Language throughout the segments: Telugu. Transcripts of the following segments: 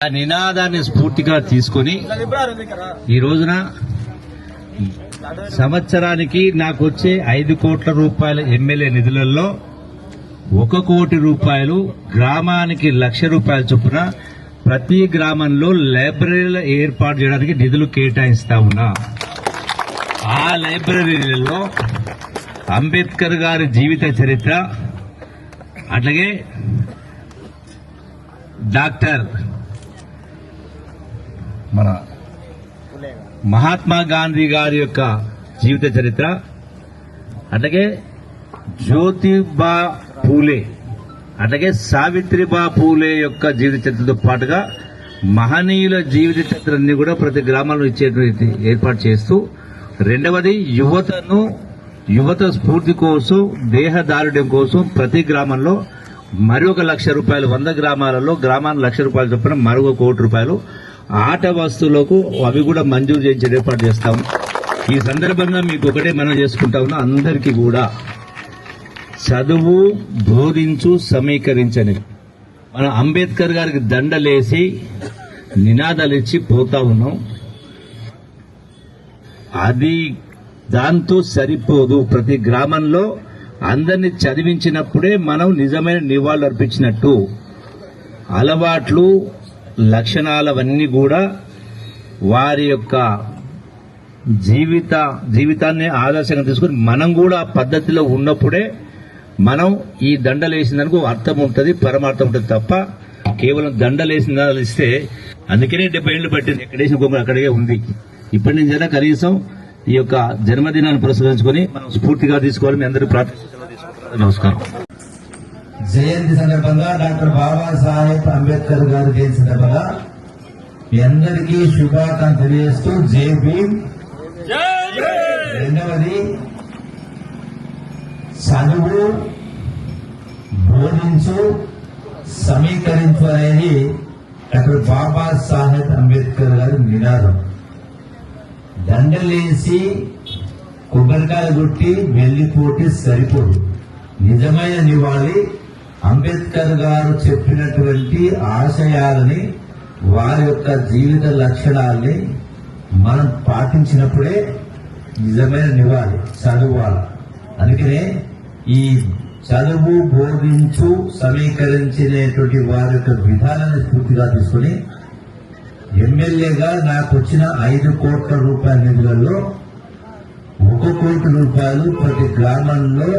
ఆ నినాదాన్ని స్ఫూర్తిగా తీసుకొని ఈ రోజున సంవత్సరానికి నాకు వచ్చే 5 కోట్ల రూపాయల ఎమ్మెల్యే నిధులలో 1 కోటి రూపాయలు గ్రామానికి 1 లక్ష రూపాయల చొప్పున ప్రతి గ్రామంలో లైబ్రరీలు ఏర్పాటు చేయడానికి నిధులు కేటాయిస్తా ఉన్నా. ఆ లైబ్రరీలలో అంబేద్కర్ గారి జీవిత చరిత్ర, అట్లాగే డాక్టర్ మన మహాత్మా గాంధీ గారి యొక్క జీవిత చరిత్ర, అట్లాగే జ్యోతిబా పూలే, అట్లాగే సావిత్రిబా పూలే యొక్క జీవిత చరిత్రతో పాటుగా మహనీయుల జీవిత చరిత్రని కూడా ప్రతి గ్రామంలో ఇచ్చేటువంటి ఏర్పాటు చేస్తూ, రెండవది యువత స్ఫూర్తి కోసం, దేహదారుఢ్యం కోసం ప్రతి గ్రామంలో మరి 1 లక్ష రూపాయలు, 100 గ్రామాలలో గ్రామానికి 1 లక్ష రూపాయలు చొప్పున మరో 1 కోటి రూపాయలు ఆట వస్తువులకు అవి కూడా మంజూరు చేయించే ఏర్పాటు చేస్తాం. ఈ సందర్భంగా మీకు ఒకటే మనం చేసుకుంటా ఉన్నా, అందరికీ కూడా చదువు బోధించు సమీకరించని మనం అంబేద్కర్ గారికి దండలేసి నినాదాలు ఇచ్చి పోతా ఉన్నాం. అది దాంతో సరిపోదు. ప్రతి గ్రామంలో అందరినీ చదివించినప్పుడే మనం నిజమైన నివాళులు అర్పించినట్టు. అలవాట్లు, లక్షణాలవన్నీ కూడా వారి యొక్క జీవితాన్ని ఆదర్శంగా తీసుకుని మనం కూడా ఆ పద్ధతిలో ఉన్నప్పుడే మనం ఈ దండలేసినందుకు అర్థం ఉంటుంది, పరమార్థం ఉంటుంది తప్ప కేవలం దండలేసిన ఇస్తే, అందుకనే 70 ఏళ్లు పట్టింది. ఎక్కడేసిన గొంగళి అక్కడే ఉంది. ఇప్పటి నుంచైనా కనీసం ఈ యొక్క జన్మదినాన్ని పురస్కరించుకొని మనం స్ఫూర్తిగా తీసుకోవాలి. మీ అందరూ ప్రార్థించాలని నమస్కారం. జయంతి సందర్భంగా డాక్టర్ బాబాసాహెబ్ అంబేద్కర్ గారి జయంతి సందర్భంగా మీ అందరికీ శుభాకాంక్షలు తెలియజేస్తూ జై భీమ్. రెండవది, చదువు బోధించు సమీకరించు అనేది డాక్టర్ బాబాసాహెబ్ అంబేద్కర్ గారి నినాదం. దండలేసి కొబ్బరికాయ కొట్టి వెళ్లిపోటీ సరిపోదు. నిజమైన నివాళి అంబేద్కర్ గారు చెప్పినటువంటి ఆశయాలని, వారి యొక్క జీవిత లక్షణాలని మనం పాటించినప్పుడే నిజమైన నివాళి చదువాలి. అందుకనే ఈ చదువు బోధించు సమీకరించినటువంటి వారి యొక్క విధానాన్ని స్ఫూర్తిగా తీసుకుని ఎమ్మెల్యేగా నాకు వచ్చిన 5 కోట్ల రూపాయల నిధులలో 1 కోటి రూపాయలు ప్రతి గ్రామంలో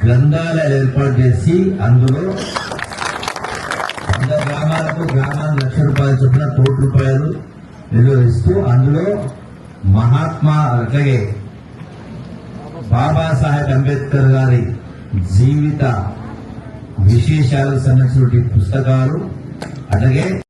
గ్రంథాలయాలు ఏర్పాటు చేసి అందులో 100 గ్రామాలకు 1 లక్ష రూపాయలు చొప్పున 1 కోటి రూపాయలు నిర్వహిస్తూ అందులో మహాత్మా, అట్లాగే బాబాసాహెబ్ అంబేద్కర్ గారి జీవిత విశేషాలకు సంబంధించిన పుస్తకాలు, అట్లాగే